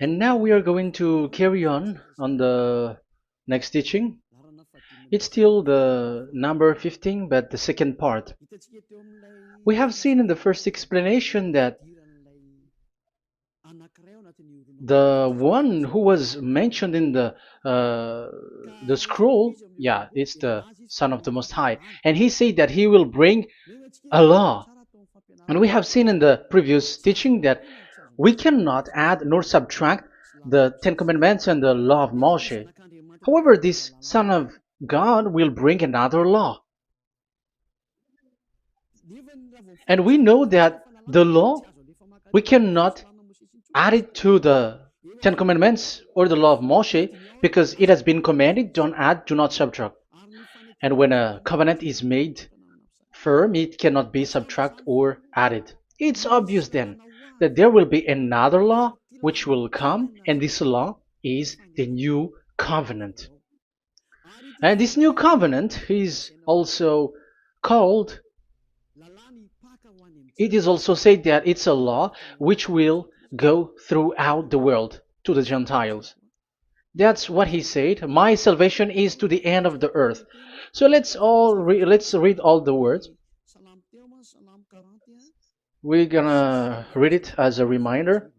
And now we are going to carry on the next teaching. It's still the number 15, but the second part. We have seen in the first explanation that the one who was mentioned in the scroll, yeah, it's the Son of the Most High, and he said that he will bring a law. And we have seen in the previous teaching that we cannot add nor subtract the Ten Commandments and the law of Moshe. However, this Son of God will bring another law. And we know that the law, we cannot add it to the Ten Commandments or the law of Moshe because it has been commanded, don't add, do not subtract. And when a covenant is made firm, it cannot be subtracted or added. It's obvious then that there will be another law which will come, and this law is the new covenant. And this new covenant is also called, it is also said that it's a law which will go throughout the world to the Gentiles. That's what he said. My salvation is to the end of the earth. So let's read all the words. We're gonna read it as a reminder.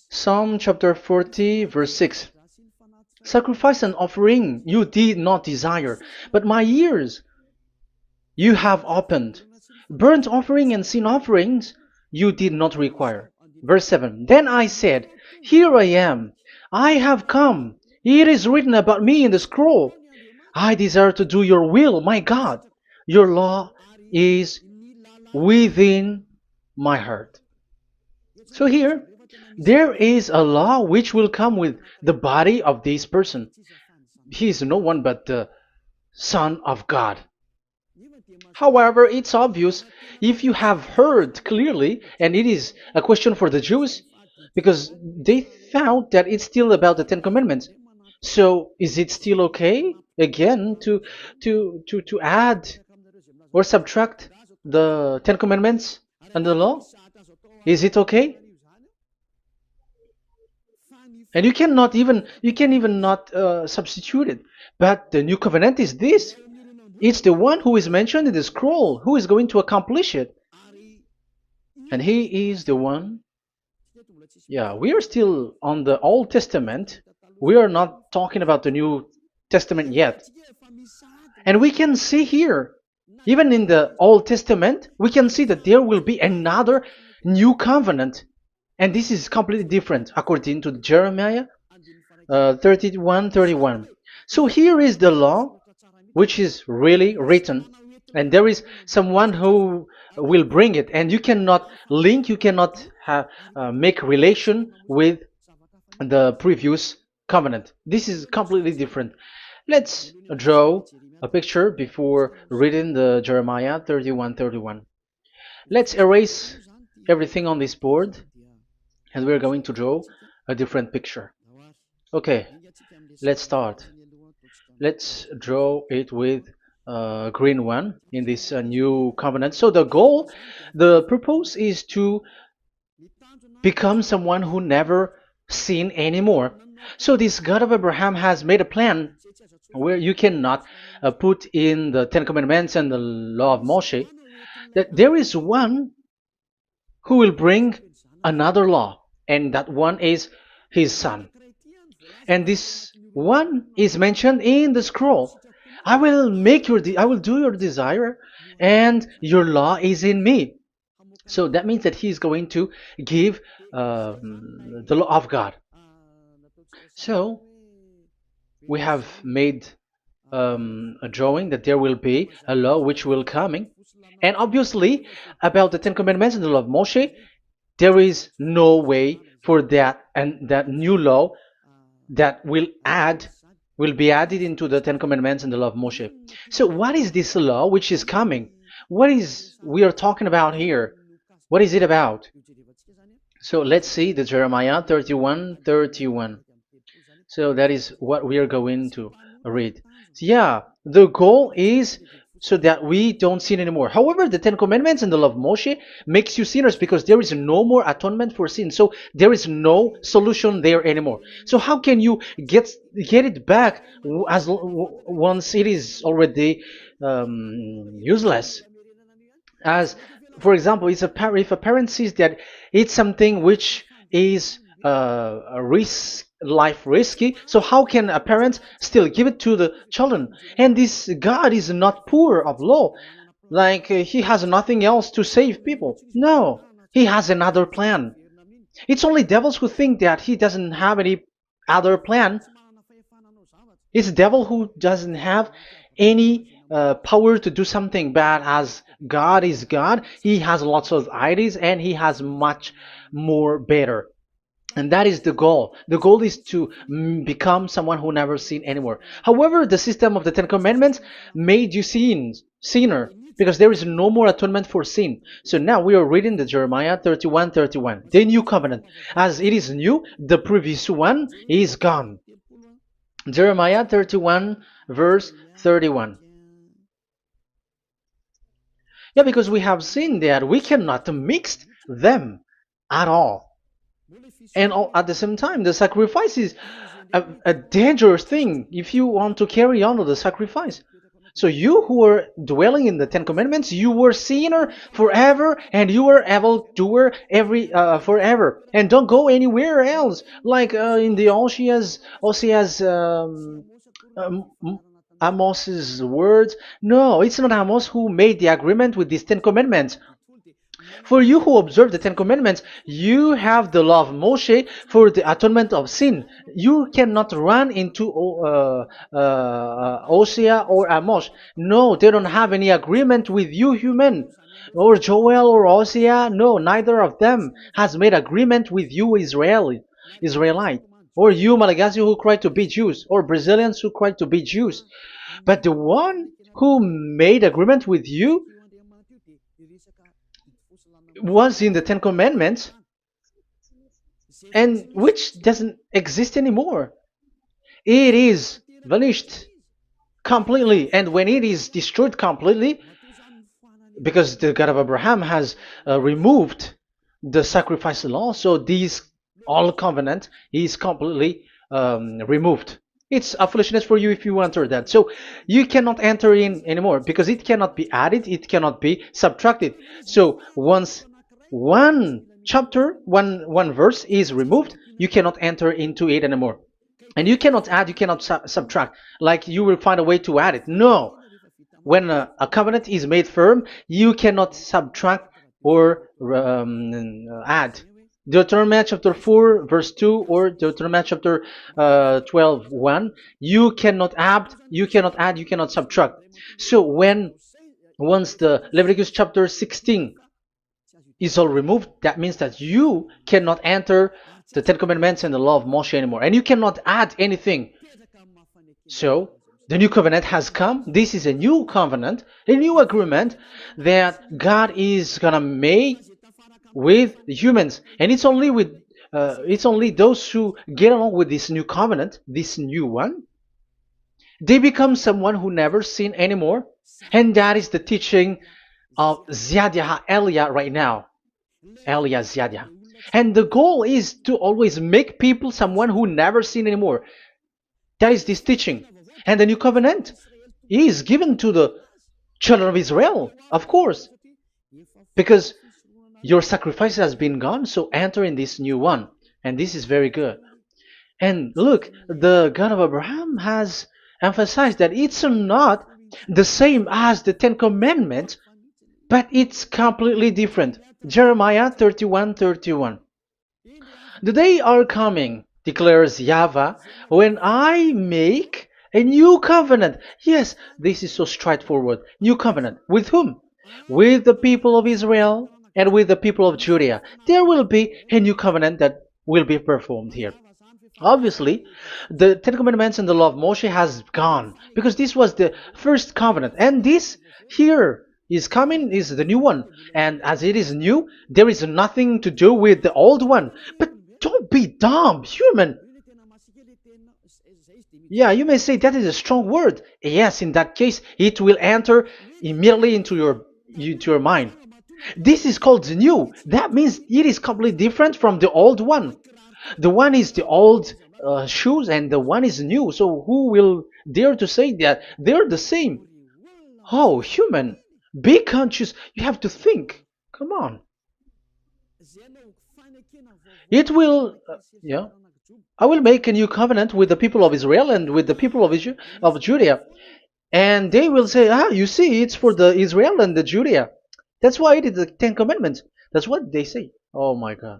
Psalm chapter 40, verse 6. Sacrifice and offering you did not desire, but my ears you have opened. Burnt offering and sin offerings you did not require. Verse 7. Then I said, here I am. I have come. It is written about me in the scroll. I desire to do your will, my God. Your law is within my heart. So here, there is a law which will come with the body of this person. He is no one but the Son of God. However, it's obvious if you have heard clearly, and it is a question for the Jews, because they found that it's still about the Ten Commandments. So is it still okay again to add or subtract the Ten Commandments and the law? Is it okay? And you can even not substitute it. But the new covenant is this. It's the one who is mentioned in the scroll who is going to accomplish it. And he is the one. Yeah, we are still on the Old Testament. We are not talking about the New Testament yet. And we can see here, even in the Old Testament, we can see that there will be another new covenant. And this is completely different according to Jeremiah 31:31. So here is the law which is really written, and there is someone who will bring it, and you cannot link, you cannot make relation with the previous covenant. This is completely different. Let's draw a picture before reading the Jeremiah 31:31. Let's erase everything on this board, and we're going to draw a different picture. Okay, let's start. Let's draw it with a green one in this new covenant. So the purpose is to become someone who never sin anymore. So this God of Abraham has made a plan where you cannot put in the Ten Commandments and the law of Moshe, that there is one who will bring another law, and that one is his son. And this one is mentioned in the scroll. I will do your desire, and your law is in me. So that means that he is going to give the law of God. So we have made a drawing that there will be a law which will coming, and obviously about the Ten Commandments and the law of Moshe, there is no way for that and that new law that will be added into the Ten Commandments and the law of Moshe. So what is this law which is coming? What is we are talking about here? What is it about? So let's see the Jeremiah 31:31. So that is what we are going to read. So yeah, the goal is so that we don't sin anymore. However, the Ten Commandments and the law of Moshe makes you sinners because there is no more atonement for sin. So there is no solution there anymore. So how can you get it back once it is already useless? As for example, if a parent sees that it's something which is a risk life risky, so how can a parent still give it to the children? And this God is not poor of law, like he has nothing else to save people. No, he has another plan. It's only devils who think that he doesn't have any other plan. It's the devil who doesn't have any power to do something bad. As God is God, he has lots of ideas and he has much more better. And that is the goal. The goal is to become someone who never sin anymore. However, the system of the Ten Commandments made you sinner, because there is no more atonement for sin. So now we are reading the Jeremiah 31:31, the new covenant. As it is new, the previous one is gone. Jeremiah 31 verse 31. Yeah, because we have seen that we cannot mix them at all. And at the same time, the sacrifice is a dangerous thing if you want to carry on with the sacrifice. So you who are dwelling in the Ten Commandments, you were sinner forever, and you were evil doer forever, and don't go anywhere else. Like in the Osea's Amos's words. No, it's not Amos who made the agreement with these Ten Commandments. For you who observe the Ten Commandments, you have the law of Moshe for the atonement of sin. You cannot run into Hosea or Amos. No, they don't have any agreement with you, human. Or Joel or Hosea. No, neither of them has made agreement with you, Israelite. Or you, Malagasy, who cry to be Jews. Or Brazilians who cry to be Jews. But the one who made agreement with you was in the Ten Commandments, and which doesn't exist anymore. It is vanished completely, and when it is destroyed completely, because the God of Abraham has removed the sacrifice law, so this all covenant is completely removed. It's a foolishness for you if you enter that. So you cannot enter in anymore because it cannot be added, it cannot be subtracted. So once one chapter, one verse is removed, you cannot enter into it anymore. And you cannot add, you cannot subtract. Like you will find a way to add it. No. When a covenant is made firm, you cannot subtract or add. Deuteronomy chapter 4 verse 2 or Deuteronomy chapter 12:1, you cannot add, you cannot subtract. So once the Leviticus chapter 16 is all removed, that means that you cannot enter the Ten Commandments and the law of Moshe anymore, and you cannot add anything. So the new covenant has come. This is a new covenant, a new agreement that God is gonna make with humans, and it's only those who get along with this new covenant, this new one, they become someone who never sin anymore. And that is the teaching of Ziadia Elia right now, Elia Ziadia. And the goal is to always make people someone who never sin anymore. That is this teaching. And the new covenant is given to the children of Israel, of course, because your sacrifice has been gone, so enter in this new one. And this is very good. And look, the God of Abraham has emphasized that it's not the same as the Ten Commandments, but it's completely different. Jeremiah 31:31. The day are coming, declares YAHVAH, when I make a new covenant. Yes, this is so straightforward. New covenant. With whom? With the people of Israel and with the people of Judea. There will be a new covenant that will be performed here. Obviously, the Ten Commandments and the law of Moshe has gone because this was the first covenant, and this here is coming is the new one. And as it is new, there is nothing to do with the old one. But don't be dumb, human. Yeah, you may say that is a strong word. Yes, in that case, it will enter immediately into your mind. This is called the new. That means it is completely different from the old one. The one is the old shoes, and the one is new. So who will dare to say that they're the same? Oh, human, be conscious. You have to think. Come on. It will. Yeah. I will make a new covenant with the people of Israel and with the people of Judea. And they will say, ah, you see, it's for the Israel and the Judea. That's why it is the Ten Commandments. That's what they say. Oh my God.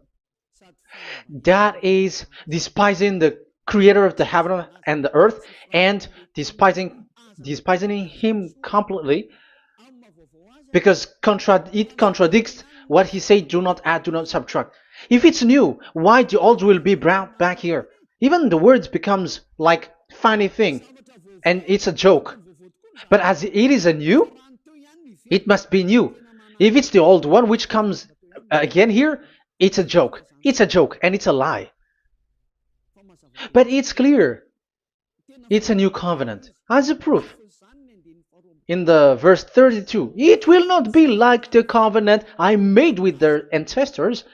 That is despising the creator of the heaven and the earth and despising him completely because it contradicts what he said, do not add, do not subtract. If it's new, why the old will be brought back here? Even the words becomes like funny thing and it's a joke. But as it is a new, it must be new. If it's the old one which comes again here, it's a joke. It's a joke and it's a lie. But it's clear. It's a new covenant. As a proof, in the verse 32, it will not be like the covenant I made with their ancestors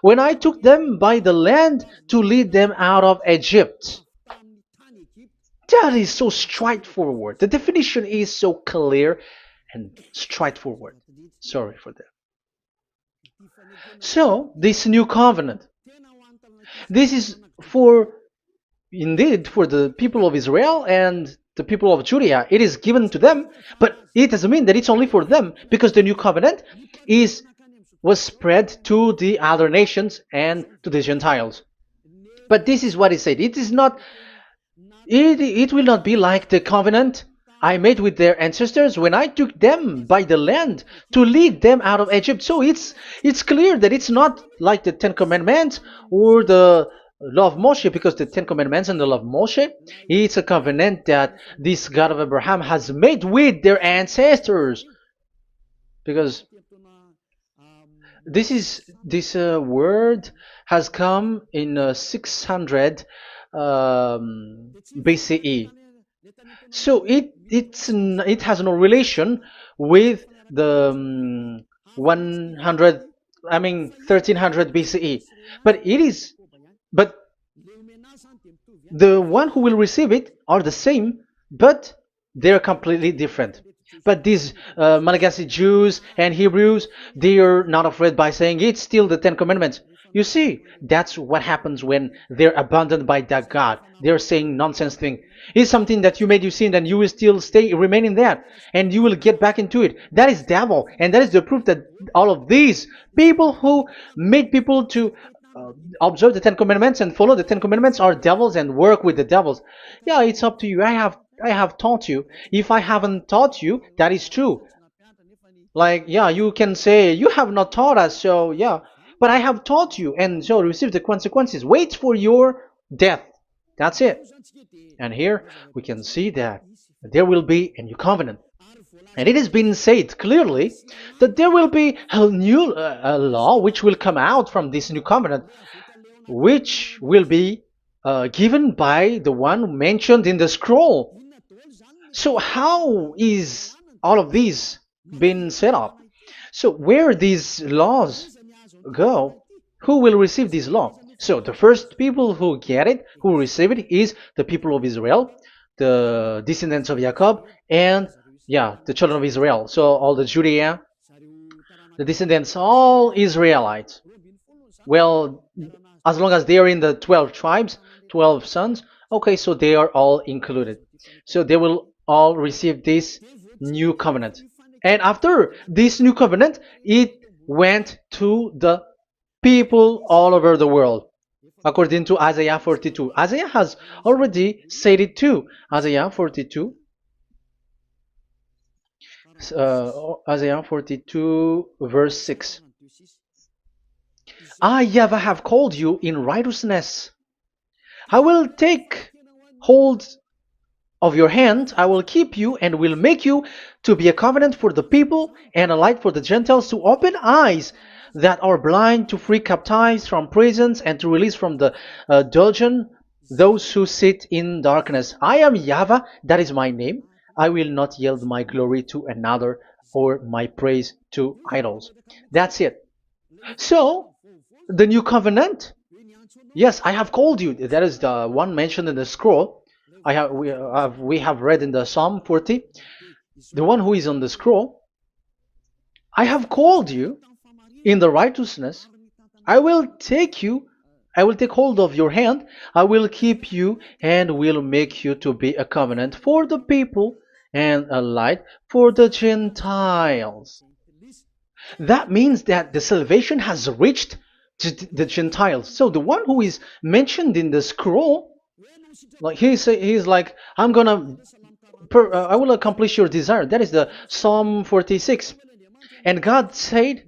when I took them by the land to lead them out of Egypt. That is so straightforward. The definition is so clear and straightforward. Sorry for that. So, this new covenant, this is indeed for the people of Israel and the people of Judea. It is given to them, but it doesn't mean that it's only for them, because the new covenant was spread to the other nations and to the Gentiles. But this is what is said. It will not be like the covenant I made with their ancestors when I took them by the land to lead them out of Egypt. So it's clear that it's not like the Ten Commandments or the law of Moshe, because the Ten Commandments and the law of Moshe, it's a covenant that this God of Abraham has made with their ancestors. Because this word has come in 600 BCE. So it has no relation with the 1300 BCE. But the one who will receive it are the same, but they're completely different. But these Malagasy Jews and Hebrews, they are not afraid by saying it's still the Ten Commandments. You see, that's what happens when they're abandoned by that God. They're saying nonsense thing. It's something that you made you sin, and you will still remain in that, and you will get back into it. That is devil, and that is the proof that all of these people who made people to observe the Ten Commandments and follow the Ten Commandments are devils and work with the devils. Yeah, it's up to you. I have taught you. If I haven't taught you, that is true. Like, yeah, you can say you have not taught us, so yeah, but I have taught you, and so receive the consequences. Wait for your death. That's it. And here we can see that there will be a new covenant. And it has been said clearly that there will be a new law which will come out from this new covenant, which will be given by the one mentioned in the scroll. So how is all of these been set up? So where these laws go, who will receive this law? So the first people who get it, who receive it, is the people of Israel, the descendants of Jacob, and yeah, the children of Israel. So all the Judea, the descendants, all Israelites. Well, as long as they are in the 12 tribes, 12 sons, okay, so they are all included. So they will all receive this new covenant. And after this new covenant, it went to the people all over the world, according to Isaiah 42. Isaiah has already said it too. Isaiah 42. Isaiah 42 verse 6. I, YAHVAH, have called you in righteousness. I will take hold of your hand, I will keep you and will make you to be a covenant for the people and a light for the Gentiles, to open eyes that are blind, to free captives from prisons, and to release from the dungeon those who sit in darkness. I am YAHVAH, that is my name. I will not yield my glory to another or my praise to idols. That's it. So, the new covenant. Yes, I have called you. That is the one mentioned in the scroll. We have read in the Psalm 40. The one who is on the scroll. I have called you in the righteousness. I will take you. I will take hold of your hand. I will keep you and will make you to be a covenant for the people and a light for the Gentiles. That means that the salvation has reached to the Gentiles. So the one who is mentioned in the scroll, like he's like, I will accomplish your desire. That is the Psalm 46. And God said,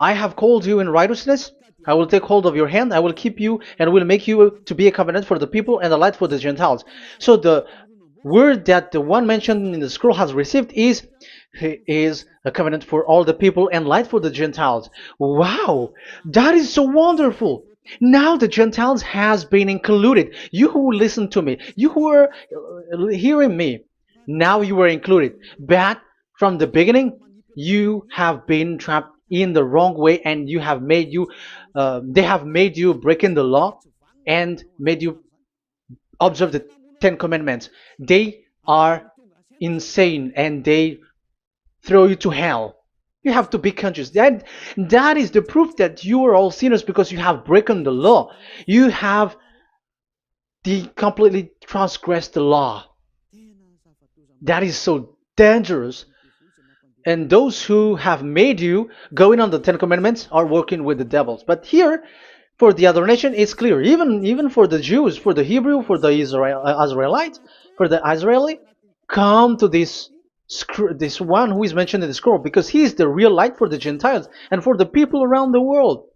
I have called you in righteousness. I will take hold of your hand. I will keep you and will make you to be a covenant for the people and a light for the Gentiles. So the word that the one mentioned in the scroll has received is he is a covenant for all the people and light for the Gentiles. Wow, that is so wonderful. Now the Gentiles has been included. You who listen to me, you who are hearing me, now you are included. But from the beginning, you have been trapped in the wrong way, and they have made you breaking the law and made you observe the Ten Commandments. They are insane and they throw you to hell. You have to be conscious. That is the proof that you are all sinners because you have broken the law. You have completely transgressed the law. That is so dangerous. And those who have made you going on the Ten Commandments are working with the devils. But here, for the other nation, it's clear. Even for the Jews, for the Hebrew, for the Israelite, for the Israeli, come to this one who is mentioned in the scroll, because he is the real light for the Gentiles and for the people around the world.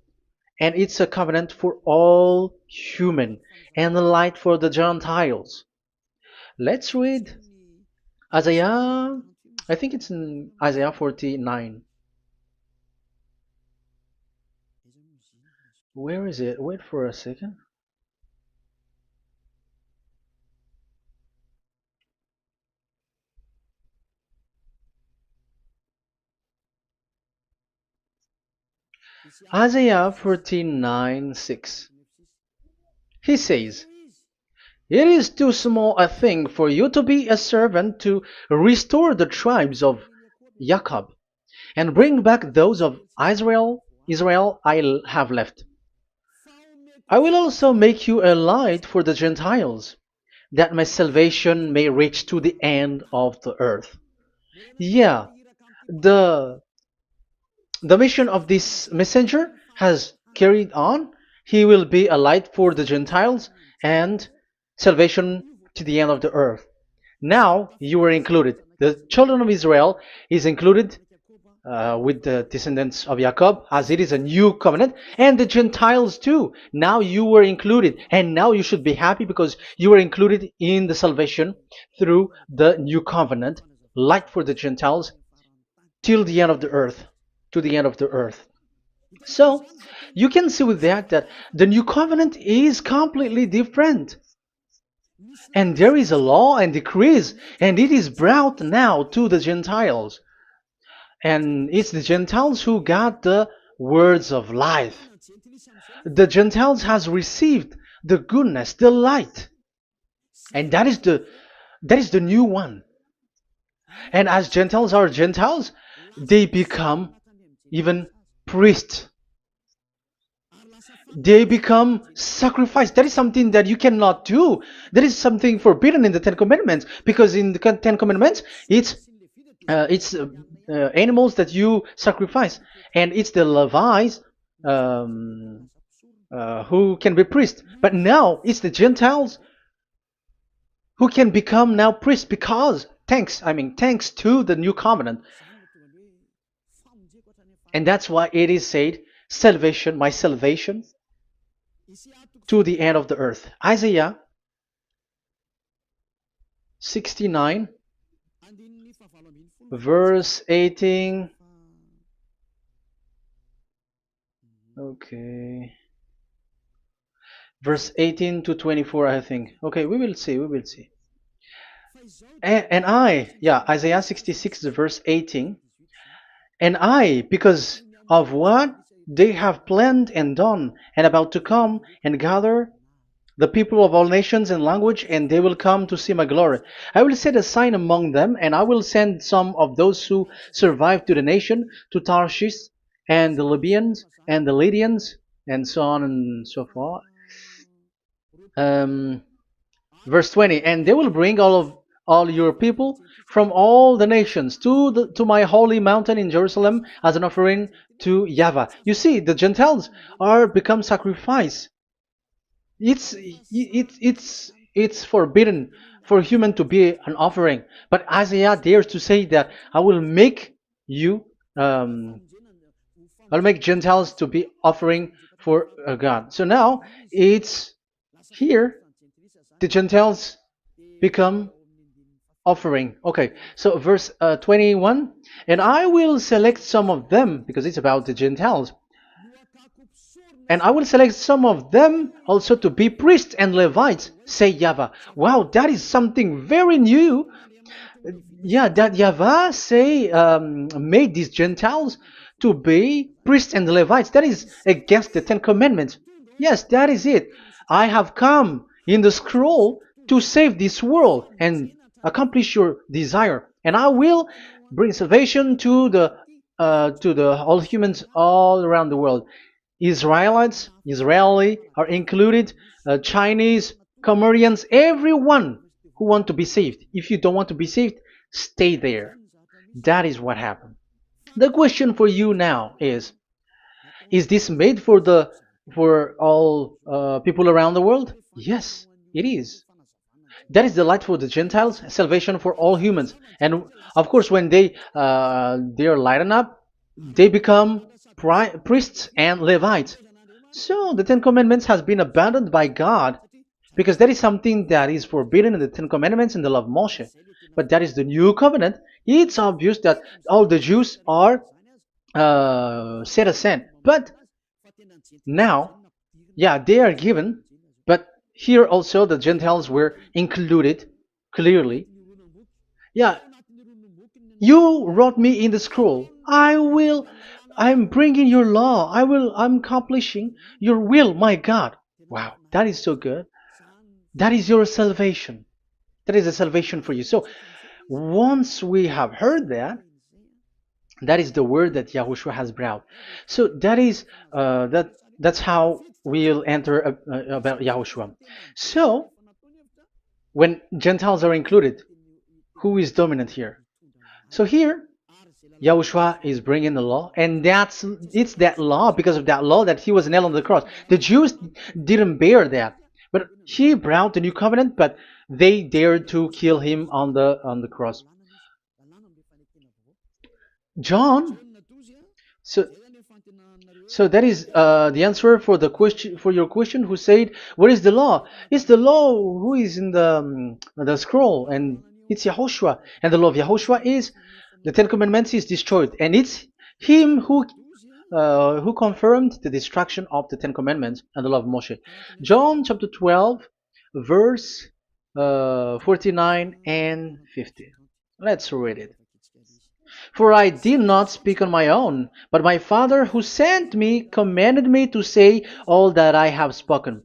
And it's a covenant for all human and a light for the Gentiles. Let's read Isaiah. I think it's in Isaiah 49. Where is it? Wait for a second. Isaiah 49:6. He says, it is too small a thing for you to be a servant to restore the tribes of Jacob and bring back those of Israel I have left. I will also make you a light for the Gentiles, that my salvation may reach to the end of the earth. Yeah, the the mission of this messenger has carried on. He will be a light for the Gentiles and salvation to the end of the earth. Now you are included. The children of Israel is included with the descendants of Jacob, as it is a new covenant, and the Gentiles too. Now you were included, and now you should be happy because you were included in the salvation through the new covenant, light for the Gentiles, till the end of the earth, to the end of the earth. So you can see with that the new covenant is completely different. And there is a law and decrees, and it is brought now to the Gentiles. And it's the Gentiles who got the words of life. The Gentiles has received the goodness, the light. And that is the new one. And as Gentiles are Gentiles, they become even priests. They become sacrifice. That is something that you cannot do. That is something forbidden in the Ten Commandments, because in the Ten Commandments it's animals that you sacrifice, and it's the Levites um, who can be priests. But now it's the Gentiles who can become now priests, because thanks to the new covenant. And that's why it is said, salvation, my salvation to the end of the earth. Isaiah 69 verse 18. Okay. verse 18 to 24, I think. Okay, we will see, we will see. And I, yeah, Isaiah 66, verse 18. And I, because of what they have planned and done, and about to come and gather the people of all nations and language, and they will come to see my glory. I will set a sign among them, and I will send some of those who survive to the nation, to Tarshish, and the Libyans, and the Lydians, and so on and so forth. Um, Verse 20, and they will bring all your people from all the nations to my holy mountain in Jerusalem as an offering to YAHVAH. You see, the Gentiles are become sacrifice. It's forbidden for human to be an offering, but Isaiah dares to say that I will make you I'll make Gentiles to be offering for God. So now it's here the Gentiles become offering. Okay, so verse 21, and I will select some of them, because it's about the Gentiles, and I will select some of them also to be priests and Levites, say YAHVAH. Wow, that is something very new. Yeah, that YAHVAH say made these Gentiles to be priests and Levites. That is against the Ten Commandments. Yes, that is it. I have come in the scroll to save this world and accomplish your desire, and I will bring salvation to the all humans all around the world. Israelites, Israeli are included, Chinese, Comorians, everyone who want to be saved. If you don't want to be saved, stay there. That is what happened. The question for you now is this made for all people around the world? Yes, it is. That is the light for the Gentiles, salvation for all humans. And of course, when they are lightened up, they become priests and Levites. So the Ten Commandments has been abandoned by God, because that is something that is forbidden in the Ten Commandments and the law of Moshe. But that is the new covenant. It's obvious that all the Jews are set aside. But now, yeah, they are given, but here also the Gentiles were included clearly. Yeah, you wrote me in the scroll. I'm bringing your law. I'm accomplishing your will, my God. Wow, that is so good. That is your salvation. That is a salvation for you. So once we have heard that, that is the word that Yahushua has brought. So that is that's how we'll enter about Yahushua. So when Gentiles are included, who is dominant here? So here, Yahushua is bringing the law, and it's that law, because of that law, that he was nailed on the cross. The Jews didn't bear that, but he brought the new covenant, but they dared to kill him on the cross. John, so so that is the answer for the question, for your question. Who said, "What is the law?" It's the law who is in the scroll, and it's Yahushua. And the law of Yahushua is the Ten Commandments is destroyed, and it's him who confirmed the destruction of the Ten Commandments and the law of Moshe. John chapter 12, verse 49 and 50. Let's read it. For I did not speak on my own, but my Father who sent me commanded me to say all that I have spoken.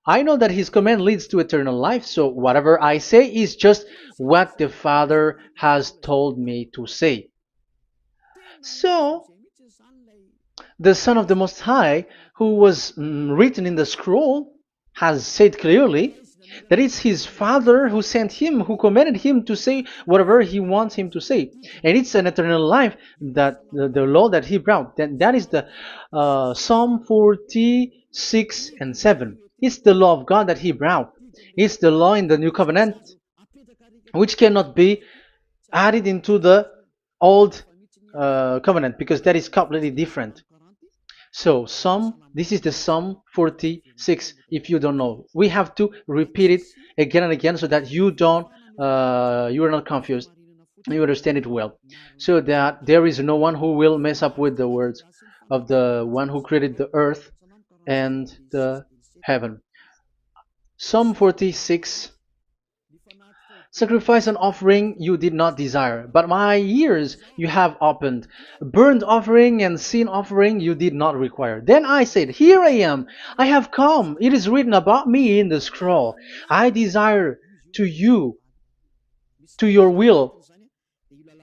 I know that his command leads to eternal life, so whatever I say is just what the Father has told me to say. So, the Son of the Most High, who was written in the scroll, has said clearly that it's his Father who sent him, who commanded him to say whatever he wants him to say. And it's an eternal life, that the law that he brought. That is the Psalm 46 and 7. It's the law of God that he brought. It's the law in the new covenant, which cannot be added into the old covenant, because that is completely different. So this is the Psalm 46. If you don't know, we have to repeat it again and again, so that you are not confused. You understand it well, so that there is no one who will mess up with the words of the one who created the earth and the heaven. Psalm 46. Sacrifice and offering you did not desire, but my ears you have opened. Burnt offering and sin offering you did not require. Then I said, here I am, I have come. It is written about me in the scroll. I desire to you, to your will.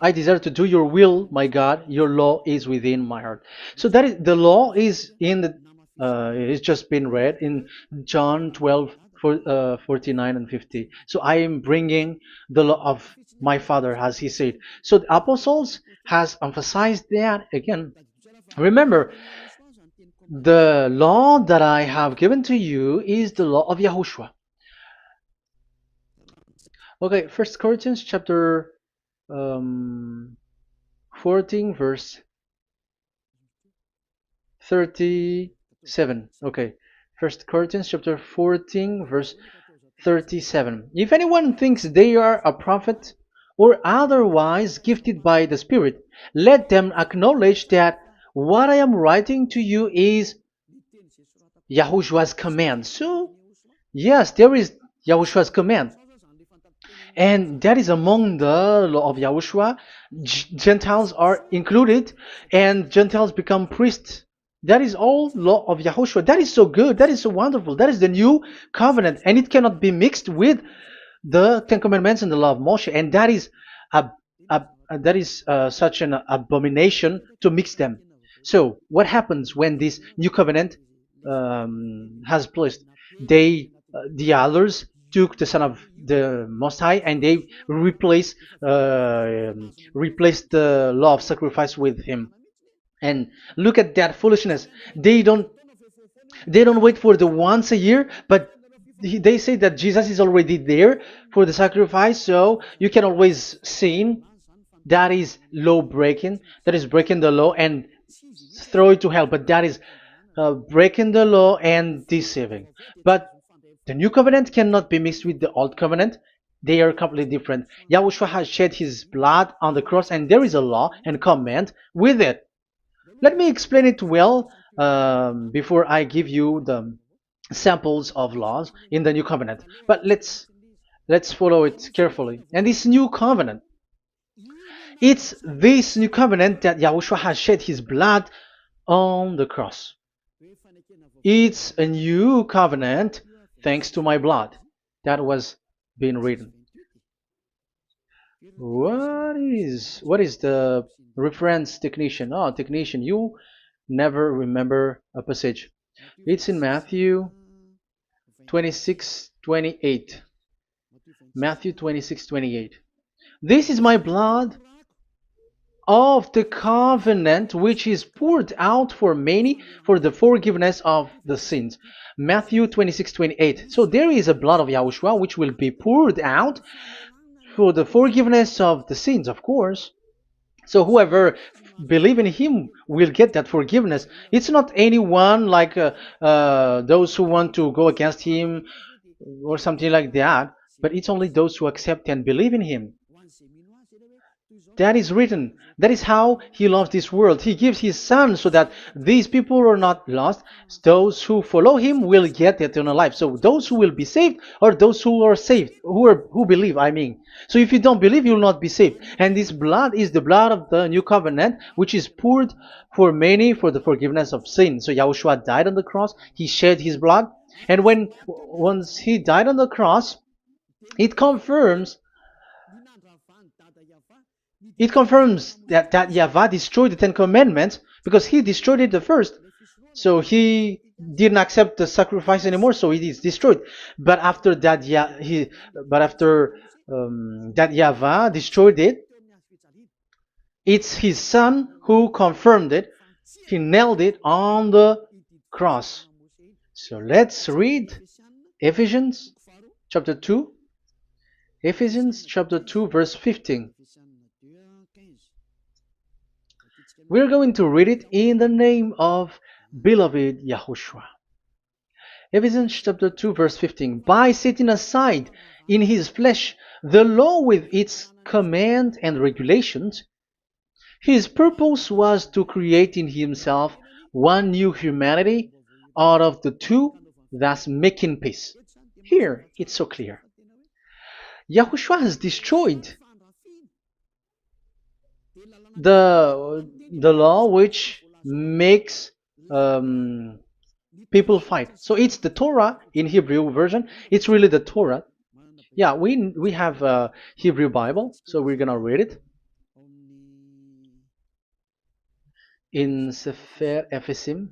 I desire to do your will, my God. Your law is within my heart. So that is the law is in the. It's just been read in John 12, 49 and 50. So I am bringing the law of my Father, as he said. So the apostles has emphasized that again. Remember, the law that I have given to you is the law of YAHOSHUAH. Okay, First Corinthians chapter 14 verse 37. Okay, First Corinthians chapter 14 verse 37. If anyone thinks they are a prophet or otherwise gifted by the Spirit, let them acknowledge that what I am writing to you is Yahushua's command. So yes, there is Yahushua's command. And that is among the law of Yahushua. Gentiles are included, and Gentiles become priests. That is all law of Yahushua. That is so good. That is so wonderful. That is the new covenant, and it cannot be mixed with the Ten Commandments and the law of Moshe. And that is such an abomination to mix them. So what happens when this new covenant has placed? The others took the Son of the Most High and they replaced the law of sacrifice with him. And look at that foolishness. They don't wait for the once a year, but they say that Jesus is already there for the sacrifice, so you can always sin. That is law breaking. That is breaking the law and throw it to hell. But that is breaking the law and deceiving. But the new covenant cannot be mixed with the old covenant. They are completely different. Yahushua has shed his blood on the cross, and there is a law and command with it. Let me explain it well before I give you the samples of laws in the new covenant. But let's follow it carefully. And this new covenant, it's this new covenant that Yahushua has shed his blood on the cross. It's a new covenant thanks to my blood that was being written. What is the reference technician? Oh, technician, you never remember a passage. It's in Matthew 26:28. Matthew 26:28. This is my blood of the covenant which is poured out for many for the forgiveness of the sins. Matthew 26:28. So there is a blood of Yahushua which will be poured out for the forgiveness of the sins, of course. So whoever believe in him will get that forgiveness. It's not anyone like those who want to go against him or something like that, but it's only those who accept and believe in him. That is written. That is how he loves this world. He gives his son so that these people are not lost. Those who follow him will get eternal life. So those who will be saved are those who are saved, who believe, I mean. So if you don't believe, you will not be saved. And this blood is the blood of the new covenant, which is poured for many for the forgiveness of sin. So Yahushua died on the cross. He shed his blood. And once he died on the cross, it confirms that YAHVAH destroyed the Ten Commandments because he destroyed it the first. So he didn't accept the sacrifice anymore, so it is destroyed. But after that, that YAHVAH destroyed it, it's his son who confirmed it. He nailed it on the cross. So let's read Ephesians chapter 2. Ephesians chapter 2 verse 15. We're going to read it in the name of beloved Yahushua. Ephesians chapter 2 verse 15. By setting aside in his flesh the law with its command and regulations, his purpose was to create in himself one new humanity out of the two, thus making peace. Here, it's so clear. Yahushua has destroyed the law which makes people fight. So it's the Torah in Hebrew version. It's really the Torah. Yeah, we have a Hebrew Bible, so we're gonna read it in Sefer Ephesim.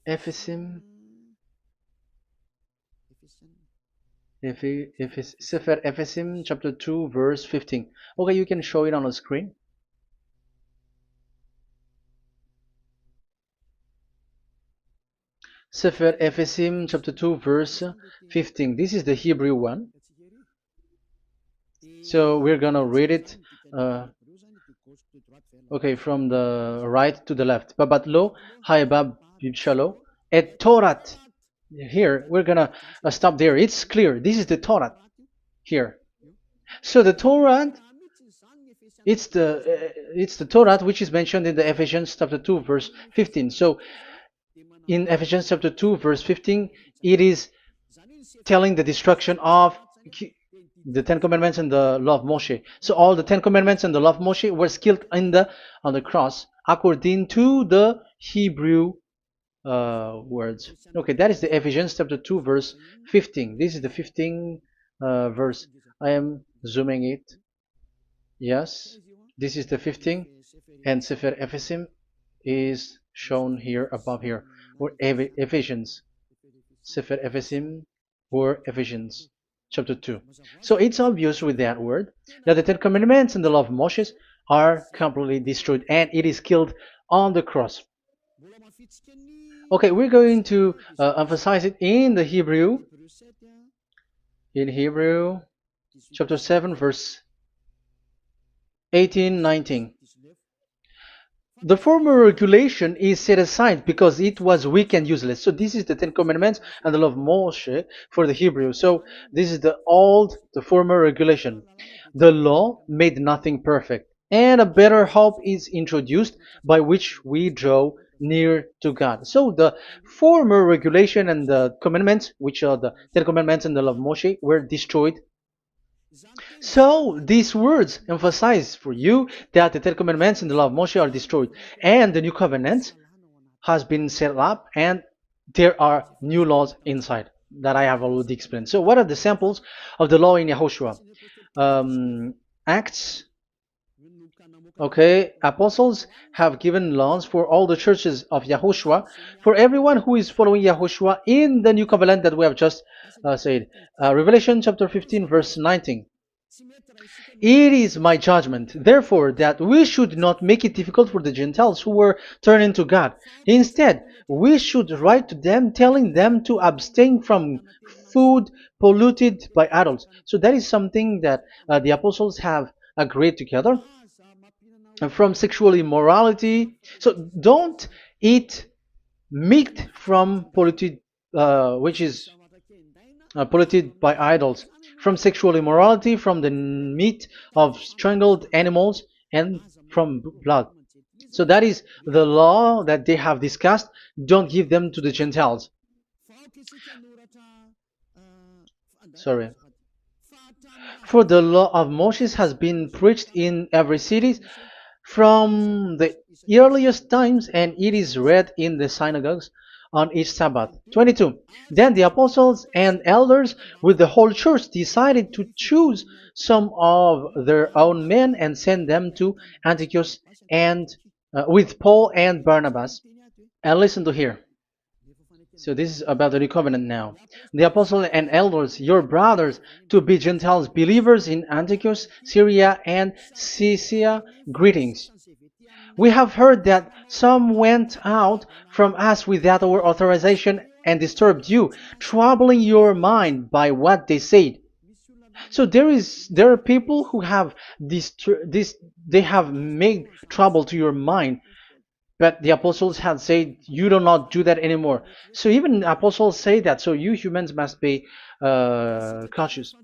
Ephesim. Sefer Ephesim chapter 2 verse 15. Okay, you can show it on the screen. Sefer Ephesim chapter 2 verse 15. This is the Hebrew one. So we're gonna read it okay, from the right to the left. Babat lo haibab shalo et Torat. Here we're gonna stop there. It's clear. This is the Torah here. So the Torah, it's the Torah which is mentioned in the Ephesians chapter 2 verse 15. So in Ephesians chapter 2 verse 15, it is telling the destruction of the Ten Commandments and the law of Moshe. So all the Ten Commandments and the law of Moshe were killed on the cross according to the Hebrew words. Okay, that is the Ephesians chapter 2 verse 15. This is the 15 verse. I am zooming it. Yes, this is the 15, and Sefer Ephesim is shown here above here, or Ephesians. Sefer Ephesim or Ephesians chapter 2. So it's obvious with that word that the Ten Commandments and the law of Moses are completely destroyed, and it is killed on the cross. Okay, we're going to emphasize it in the Hebrew. In Hebrew chapter 7 verse 18, 19. The former regulation is set aside because it was weak and useless. So this is the Ten Commandments and the law of Moshe for the Hebrew. So this is the former regulation. The law made nothing perfect, and a better hope is introduced by which we draw near to God. So the former regulation and the commandments, which are the Ten Commandments and the law of Moshe, were destroyed. So these words emphasize for you that the Ten Commandments and the law of Moshe are destroyed, and the new covenant has been set up, and there are new laws inside that I have already explained. So what are the samples of the law in YAHOSHUAH? Acts. Okay, apostles have given laws for all the churches of YAHOSHUAH, for everyone who is following YAHOSHUAH in the new covenant that we have just said. Revelation chapter 15 verse 19. It is my judgment, therefore, that we should not make it difficult for the Gentiles who were turning to God. Instead, we should write to them telling them to abstain from food polluted by idols. So that is something that the apostles have agreed together. From sexual immorality. So don't eat meat from polluted, which is polluted by idols, from sexual immorality, from the meat of strangled animals, and from blood. So that is the law that they have discussed. Don't give them to the Gentiles. Sorry. For the law of Moses has been preached in every city from the earliest times, and it is read in the synagogues on each Sabbath. 22. Then the apostles and elders with the whole church decided to choose some of their own men and send them to Antioch and with Paul and Barnabas. And listen to here. So this is about the new covenant now. The apostles and elders, your brothers, to be Gentiles believers in Antioch, Syria, and Cilicia, greetings. We have heard that some went out from us without our authorization and disturbed you, troubling your mind by what they said. So there are people who have they have made trouble to your mind, but the apostles had said you do not do that anymore. So even the apostles say that. So you humans must be cautious.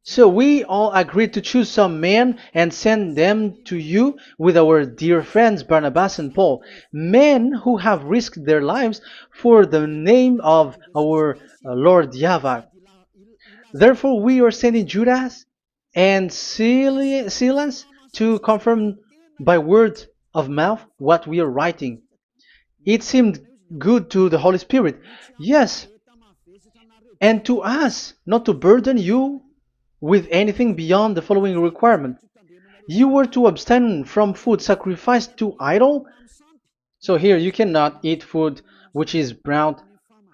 So we all agreed to choose some men and send them to you with our dear friends Barnabas and Paul, men who have risked their lives for the name of our Lord YAHVAH. Therefore, we are sending Judas and Silas to confirm by word of mouth what we are writing. It seemed good to the Holy Spirit, yes, and to us, not to burden you with anything beyond the following requirement. You were to abstain from food sacrificed to idol. So here you cannot eat food which is brought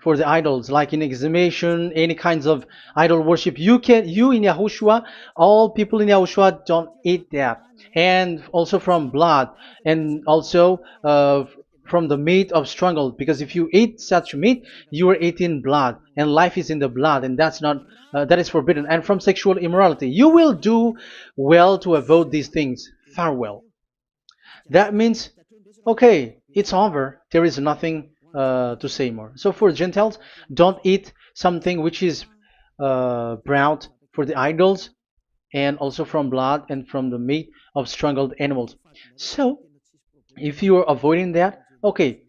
for the idols, like in exhumation, any kinds of idol worship. You in Yahushua, all people in Yahushua don't eat that, and also from blood, and also from the meat of strangled. Because if you eat such meat, you are eating blood, and life is in the blood, and that's not that is forbidden. And from sexual immorality, you will do well to avoid these things. Farewell. That means, okay, it's over. There is nothing to say more. So for Gentiles, don't eat something which is brought for the idols, and also from blood and from the meat of strangled animals. So if you are avoiding that, okay,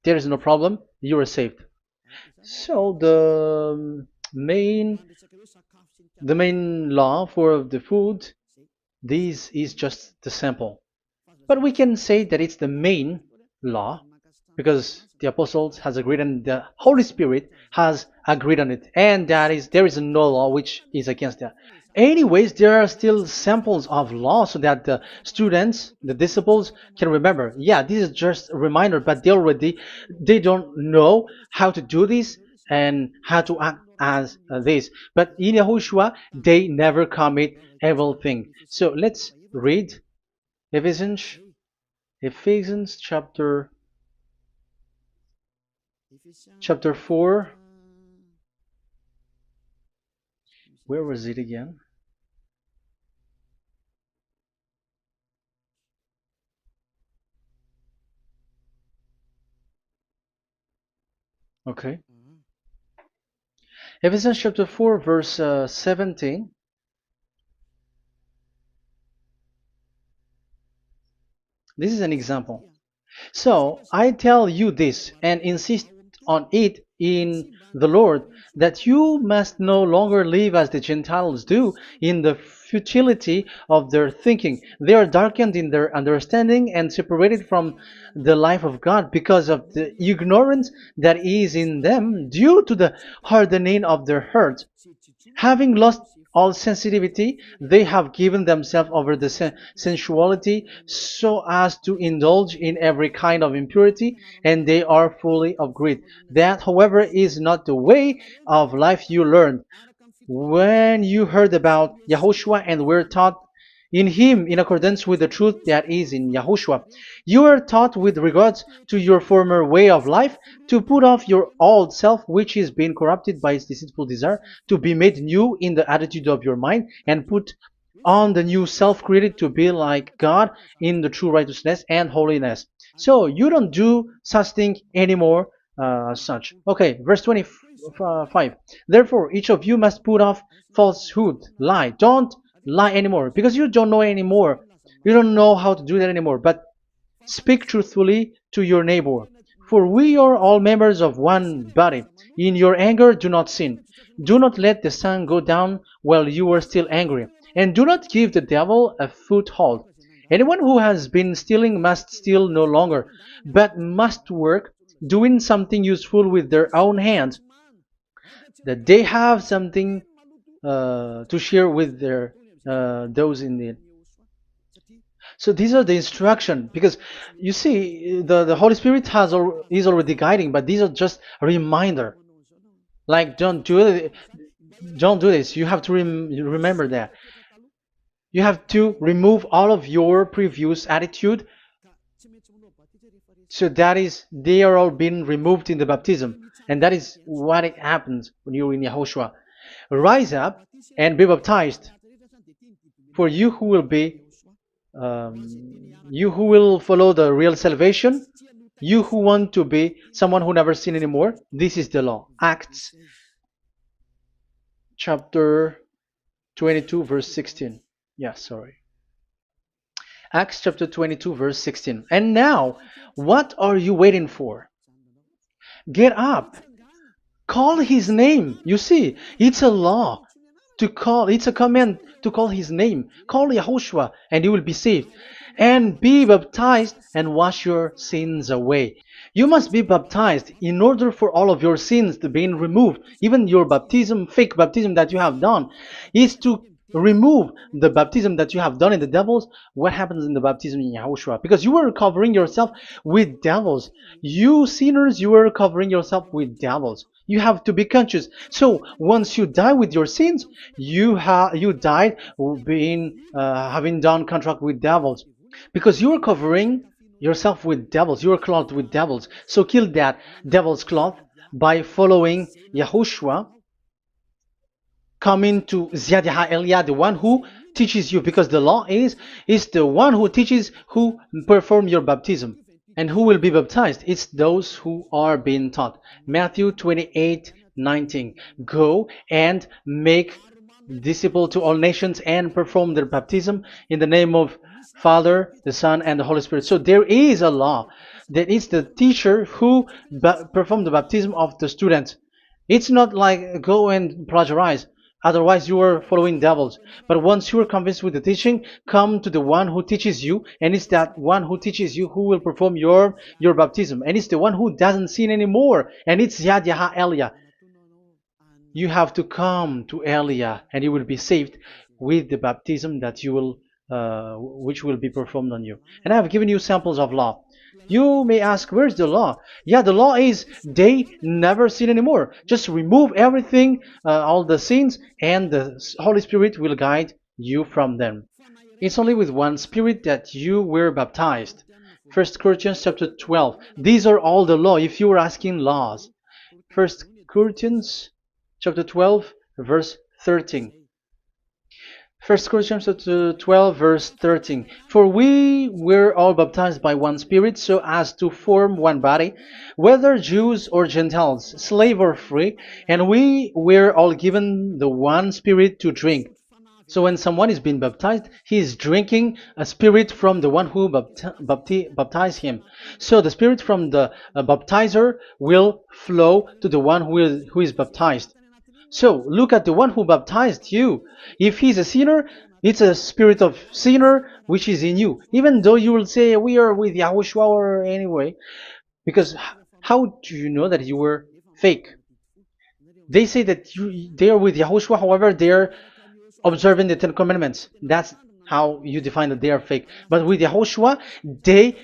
there is no problem. You are saved. So the main law for the food, this is just the sample. But we can say that it's the main law because the apostles has agreed and the Holy Spirit has agreed on it, and that is there is no law which is against that. Anyways, there are still samples of law so that the students, the disciples, can remember. Yeah, this is just a reminder, but they don't know how to do this and how to act as this. But in Yahushua, they never commit evil thing. So let's read Ephesians, Ephesians chapter 4. Where was it again? Okay. Ephesians chapter 4, verse 17. This is an example. So I tell you this and insist on it in the Lord, that you must no longer live as the Gentiles do in the futility of their thinking. They are darkened in their understanding and separated from the life of God because of the ignorance that is in them due to the hardening of their hearts. Having lost all sensitivity, they have given themselves over to sensuality so as to indulge in every kind of impurity, and they are fully of greed. That, however, is not the way of life you learned when you heard about Yahushua and were taught in him in accordance with the truth that is in Yahushua. You are taught with regards to your former way of life to put off your old self, which is being corrupted by its deceitful desire, to be made new in the attitude of your mind, and put on the new self created to be like God in the true righteousness and holiness. So you don't do such thing anymore. Such. Okay, verse 25. Therefore, each of you must put off falsehood, lie. Don't lie anymore because you don't know anymore. You don't know how to do that anymore. But speak truthfully to your neighbor. For we are all members of one body. In your anger, do not sin. Do not let the sun go down while you are still angry. And do not give the devil a foothold. Anyone who has been stealing must steal no longer, but must work, doing something useful with their own hands, that they have something to share with their those in need. So these are the instruction because you see the Holy Spirit is already guiding, but these are just a reminder. Like don't do this. You have to remember that. You have to remove all of your previous attitude. So that is they are all being removed in the baptism, and that is what it happens when you're in Yahushua. Rise up and be baptized, for you who will follow the real salvation, you who want to be someone who never sin anymore. This is the law. Acts chapter 22 verse 16. Yeah, sorry. Acts chapter 22 verse 16. And now, what are you waiting for? Get up. Call his name. You see, it's a law to call, it's a command to call his name. Call Yahushua and you will be saved. And be baptized and wash your sins away. You must be baptized in order for all of your sins to be removed. Even your baptism, fake baptism that you have done, is to remove the baptism that you have done in the devils. What happens in the baptism in Yahushua? Because you were covering yourself with devils. You sinners, you were covering yourself with devils. You have to be conscious. So once you die with your sins, you died being having done contract with devils, because you are covering yourself with devils. You are clothed with devils. So kill that devil's cloth by following Yahushua, coming to YAH Elia, the one who teaches you, because the law is the one who teaches who perform your baptism. And who will be baptized? It's those who are being taught. Matthew 28:19. Go and make disciples to all nations and perform their baptism in the name of Father, the Son, and the Holy Spirit. So there is a law. That is the teacher who perform the baptism of the students. It's not like go and plagiarize. Otherwise, you are following devils. But once you are convinced with the teaching, come to the one who teaches you, and it's that one who teaches you who will perform your baptism. And it's the one who doesn't sin anymore. And it's YAH Elia. You have to come to Elia, and you will be saved with the baptism that you will, which will be performed on you. And I have given you samples of law. You may ask, where's the law? Yeah, the law is they never sin anymore. Just remove everything, all the sins, and the Holy Spirit will guide you from them. It's only with one Spirit that you were baptized. 1 Corinthians chapter 12. These are all the law, if you were asking laws. 1 Corinthians chapter 12, verse 13. 1 Corinthians chapter 12 verse 13. For we were all baptized by one Spirit, so as to form one body, whether Jews or Gentiles, slave or free, and we were all given the one Spirit to drink. So when someone is being baptized, he is drinking a spirit from the one who baptized him. So the spirit from the baptizer will flow to the one who is baptized. So look at the one who baptized you. If he's a sinner, it's a spirit of sinner which is in you. Even though you will say we are with YAHOSHUAH or anyway, because how do you know that you were fake? They say that they are with YAHOSHUAH, however they are observing the Ten Commandments. That's how you define that they are fake. But with YAHOSHUAH, they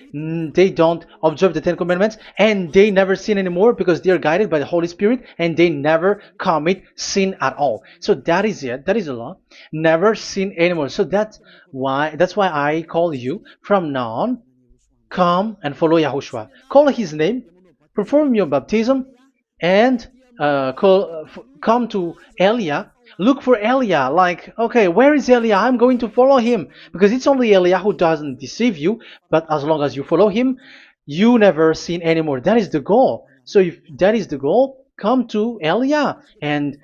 don't observe the Ten Commandments, and they never sin anymore because they are guided by the Holy Spirit, and they never commit sin at all. So that is it. That is the law. Never sin anymore. So that's why I call you from now on. Come and follow YAHOSHUAH. Call his name, perform your baptism, and come to Elia. Look for Elia, like, okay, where is Elia? I'm going to follow him. Because it's only Elia who doesn't deceive you, but as long as you follow him, you never sin anymore. That is the goal. So if that is the goal, come to Elia, and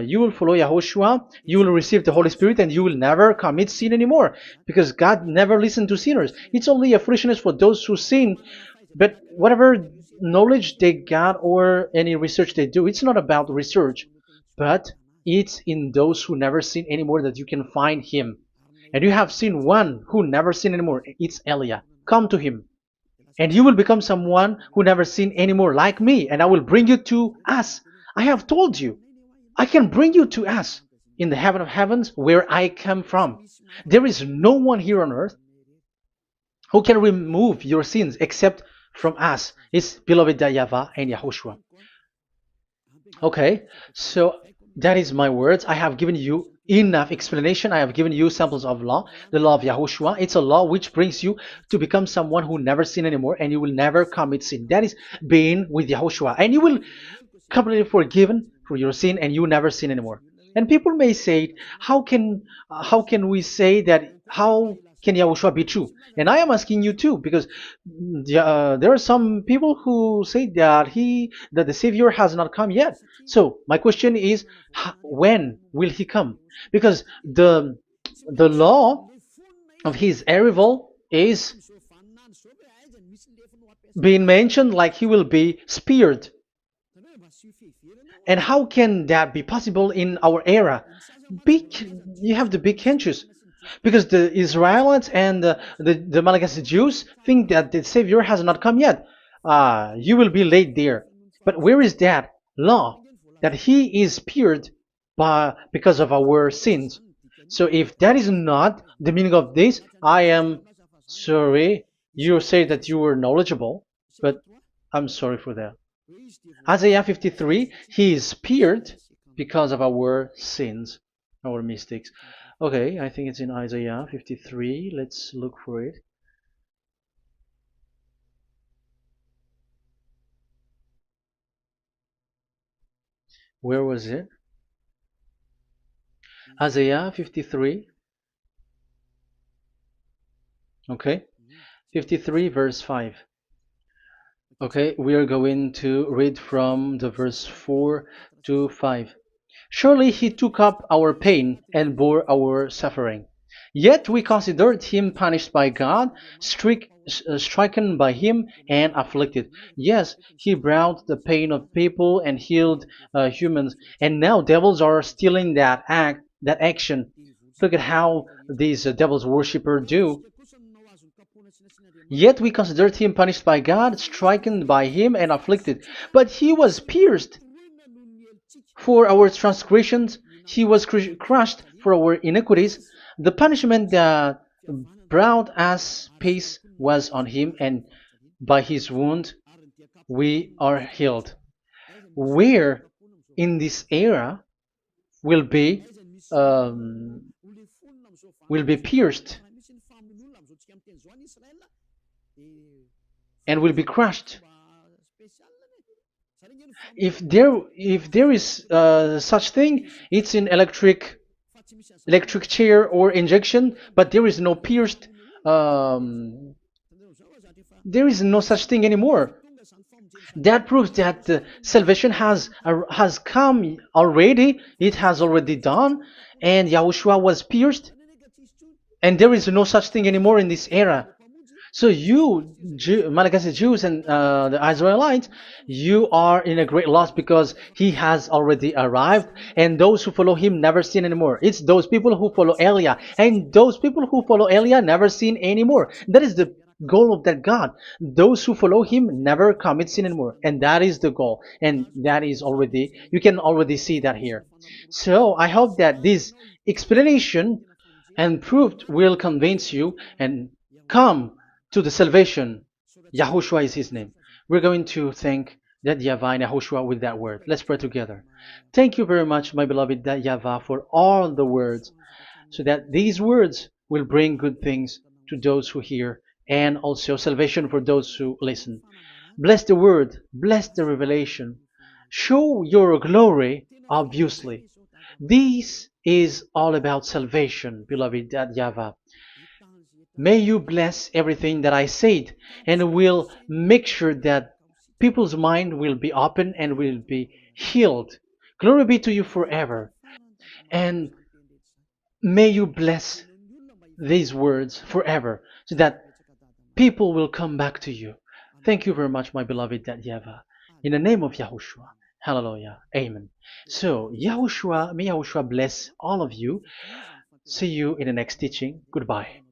you will follow YAHOSHUAH, you will receive the Holy Spirit, and you will never commit sin anymore. Because God never listened to sinners. It's only a foolishness for those who sin, but whatever knowledge they got or any research they do, it's not about research, but it's in those who never sin anymore that you can find him. And you have seen one who never sin anymore. It's Elia. Come to him, and you will become someone who never sin anymore, like me, and I will bring you to us. I have told you, I can bring you to us in the heaven of heavens where I come from. There is no one here on earth who can remove your sins except from us. It's beloved YAHVAH and YAHOSHUAH. Okay, so that is my words. I have given you enough explanation. I have given you samples of law, the law of YAHOSHUAH. It's a law which brings you to become someone who never sin anymore, and you will never commit sin. That is being with YAHOSHUAH, and you will completely forgiven for your sin, and you will never sin anymore. And people may say, how can we say that? How can Yahushua be true? And I am asking you too, because there are some people who say that the Savior has not come yet. So my question is, when will he come? Because the law of his arrival is being mentioned like he will be speared. And how can that be possible in our era? Big, you have to be conscious. Because the Israelites and the Malagasy Jews think that the Savior has not come yet. You will be late there. But where is that law? That he is speared because of our sins. So if that is not the meaning of this, I am sorry. You say that you were knowledgeable, but I'm sorry for that. Isaiah 53, he is speared because of our sins, our mistakes. Okay, I think it's in Isaiah 53. Let's look for it. Where was it? Isaiah 53. Okay, 53 verse 5. Okay, we are going to read from the verse 4 to 5. Surely he took up our pain and bore our suffering. Yet we considered him punished by God, stricken by him, and afflicted. Yes, he brought the pain of people and healed humans. And now devils are stealing that action. Look at how these devils worshippers do. Yet we considered him punished by God, stricken by him, and afflicted. But he was pierced for our transgressions, he was crushed for our iniquities. The punishment that brought us peace was on him, and by his wound we are healed. Where in this era will be um, will be pierced and will be crushed. If there is such thing, it's in electric chair or injection, but there is no pierced. There is no such thing anymore. That proves that salvation has come already. It has already done, and Yahushua was pierced, and there is no such thing anymore in this era. So you, Malagasy Jews and the Israelites, you are in a great loss because he has already arrived, and those who follow him never sin anymore. It's those people who follow Elia, and those people who follow Elia never sin anymore. That is the goal of that God. Those who follow him never commit sin anymore, and that is the goal. And that is already, you can already see that here. So I hope that this explanation and proof will convince you and come to the salvation. Yahushua is his name. We're going to thank that YAHVAH and Yahushua with that word. Let's pray together. Thank you very much, my beloved that YAHVAH, for all the words, so that these words will bring good things to those who hear, and also salvation for those who listen. Bless the word, bless the revelation. Show your glory, obviously. This is all about salvation, beloved that YAHVAH. May you bless everything that I said, and will make sure that people's mind will be open and will be healed. Glory be to you forever. And may you bless these words forever, so that people will come back to you. Thank you very much, my beloved that YAHVAH. In the name of Yahushua. Hallelujah. Amen. So, Yahushua, may Yahushua bless all of you. See you in the next teaching. Goodbye.